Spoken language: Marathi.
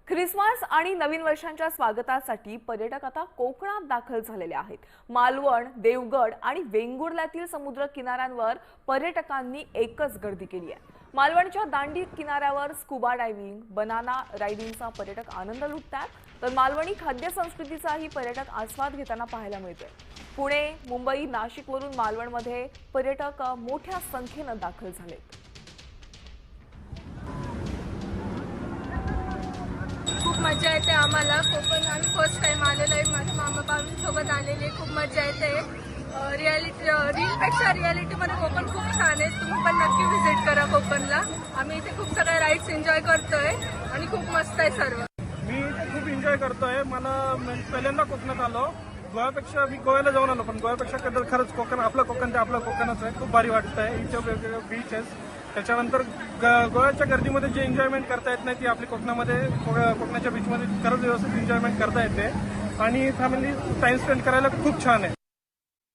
ख्रिसमस आणि नवीन वर्षांच्या स्वागतासाठी पर्यटक आता कोकणात दाखल झालेले आहेत. मालवण, देवगड आणि वेंगुर्ल्यातील समुद्र किनाऱ्यांवर पर्यटकांनी एकच गर्दी केली आहे. मालवणच्या दांडी किनाऱ्यावर स्कुबा डायव्हिंग, बनाना रायडिंगचा पर्यटक आनंद लुटतात, तर मालवणी खाद्य संस्कृतीचाही पर्यटक आस्वाद घेताना पाहायला मिळतोय. पुणे, मुंबई, नाशिकवरून मालवणमध्ये पर्यटक मोठ्या संख्येने दाखल झालेत. खूप मजा येते आम्हाला. कोकण आम्ही फर्स्ट टाइम आलेलो आहे. माझ्या मामाबाईंसोबत आलेली खूप मजा येते. रीलपेक्षा रियालिटीमध्ये कोकण खूप छान आहे. तुम्ही पण नक्की व्हिजिट करा कोकणला. आम्ही इथे खूप सगळ्या राईड्स एन्जॉय करतोय आणि खूप मस्त आहे सर्व. मी इथे खूप एन्जॉय करतोय. मला पहिल्यांदा कोकणात आलो. गोव्यापेक्षा मी गोव्याला जाऊन आलो, पण गोव्यापेक्षा खरंच कोकण आपलं कोकण ते आपलं कोकणच आहे. खूप भारी वाटतंय. इथे वेगवेगळे बीचेस, त्याच्यानंतर गोव्याच्या गर्दीमध्ये जे एन्जॉयमेंट करता येत नाही ती आपली कोकणाच्या बीचमध्ये खरंच व्यवस्थित एन्जॉयमेंट करता येते आणि फॅमिली टाइम स्पेंड करायला खूप छान आहे.